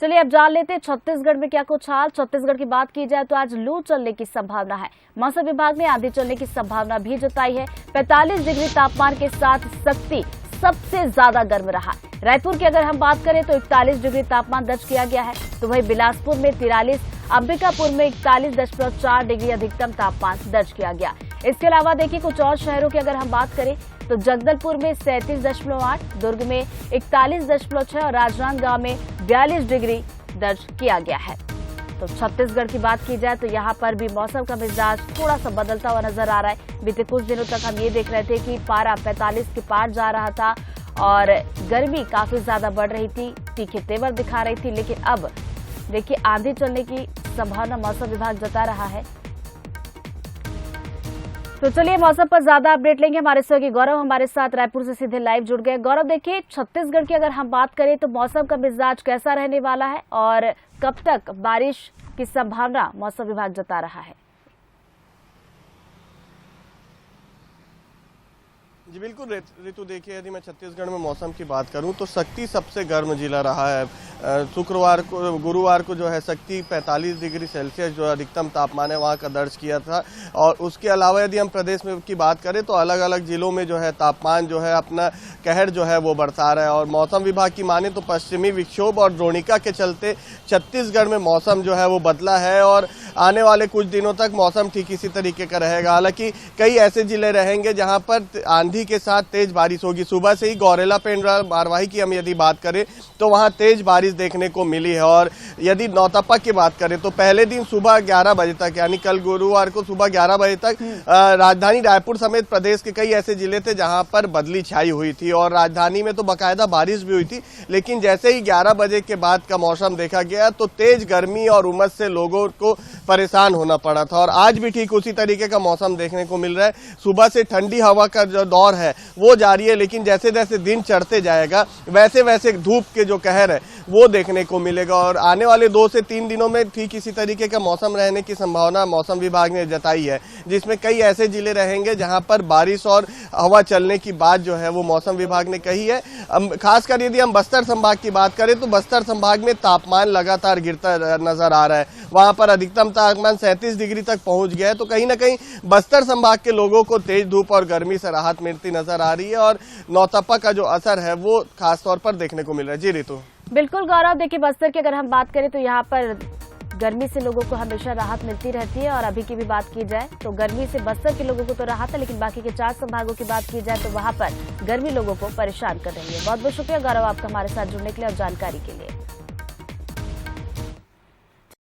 चलिए अब जान लेते हैं छत्तीसगढ़ में क्या कुछ हाल। छत्तीसगढ़ की बात की जाए तो आज लू चलने की संभावना है। मौसम विभाग ने आंधी चलने की संभावना भी जताई है। 45 डिग्री तापमान के साथ शक्ति सबसे ज्यादा गर्म रहा। रायपुर की अगर हम बात करें तो 41 डिग्री तापमान दर्ज किया गया है। तो वहीं बिलासपुर में 43, अंबिकापुर में 41.4 डिग्री अधिकतम तापमान दर्ज किया गया। इसके अलावा देखिए कुछ और शहरों की अगर हम बात करें तो जगदलपुर में 37.8, दुर्ग में 41.6 और राजनांदगांव में 42 डिग्री दर्ज किया गया है। तो छत्तीसगढ़ की बात की जाए तो यहाँ पर भी मौसम का मिजाज थोड़ा सा बदलता हुआ नजर आ रहा है। बीते कुछ दिनों तक हम ये देख रहे थे कि पारा 45 के पार जा रहा था और गर्मी काफी ज्यादा बढ़ रही थी, तीखे तेवर दिखा रही थी। लेकिन अब देखिए आंधी चलने की संभावना मौसम विभाग जता रहा है। तो चलिए मौसम पर ज्यादा अपडेट लेंगे। हमारे सहयोगी गौरव हमारे साथ रायपुर से सीधे लाइव जुड़ गए। गौरव, देखिए छत्तीसगढ़ की अगर हम बात करें तो मौसम का मिजाज कैसा रहने वाला है और कब तक बारिश की संभावना मौसम विभाग जता रहा है? जी बिल्कुल ऋतु, देखिए यदि मैं छत्तीसगढ़ में मौसम की बात करूं तो शक्ति सबसे गर्म जिला रहा है। शुक्रवार को, गुरुवार को जो है शक्ति 45 डिग्री सेल्सियस जो अधिकतम तापमान है वहां का दर्ज किया था। और उसके अलावा यदि हम प्रदेश में की बात करें तो अलग अलग जिलों में जो है तापमान जो है अपना कहर जो है वो बरसा रहा है। और मौसम विभाग की माने तो पश्चिमी विक्षोभ और द्रोणिका के चलते छत्तीसगढ़ में मौसम जो है वो बदला है और आने वाले कुछ दिनों तक मौसम ठीक इसी तरीके का रहेगा। हालांकि कई ऐसे जिले रहेंगे जहां पर आंधी के साथ तेज बारिश होगी। सुबह से ही गौरेला पेंड्रा बारवाही की हम यदि बात करें तो वहां तेज बारिश देखने को मिली है। और यदि नौतप्पा की बात करें तो पहले दिन सुबह 11 बजे तक, यानी कल गुरुवार को सुबह 11 बजे तक राजधानी रायपुर समेत प्रदेश के कई ऐसे जिले थे जहां पर बदली छाई हुई थी और राजधानी में तो बाकायदा बारिश भी हुई थी। लेकिन जैसे ही 11 बजे के बाद का मौसम देखा गया तो तेज गर्मी और उमस से लोगों को परेशान होना पड़ा था। और आज भी ठीक उसी तरीके का मौसम देखने को मिल रहा है। सुबह से ठंडी हवा का जो दौर है वो जारी है, लेकिन जैसे जैसे दिन चढ़ते जाएगा वैसे वैसे धूप के जो कहर है वो देखने को मिलेगा। और आने वाले 2 से 3 दिनों में ठीक इसी तरीके का मौसम रहने की संभावना मौसम विभाग ने जताई है, जिसमें कई ऐसे जिले रहेंगे जहां पर बारिश और हवा चलने की बात जो है वो मौसम विभाग ने कही है। खासकर यदि हम बस्तर संभाग की बात करें तो बस्तर संभाग में तापमान लगातार गिरता नजर आ रहा है। वहां पर अधिकतम तापमान 37 डिग्री तक पहुंच गया है। तो कहीं ना कहीं बस्तर संभाग के लोगों को तेज धूप और गर्मी से राहत मिलती नजर आ रही है और नौतप्पा का जो असर है वो खासतौर पर देखने को मिल रहा है। जी ऋतु। बिल्कुल गौरव, देखिए बस्तर की अगर हम बात करें तो यहाँ पर गर्मी से लोगों को हमेशा राहत मिलती रहती है। और अभी की भी बात की जाए तो गर्मी से बस्तर के लोगों को तो राहत है, लेकिन बाकी के 4 संभागों की बात की जाए तो वहां पर गर्मी लोगों को परेशान कर रही है। बहुत बहुत शुक्रिया गौरव आपका हमारे साथ जुड़ने के लिए और जानकारी के लिए।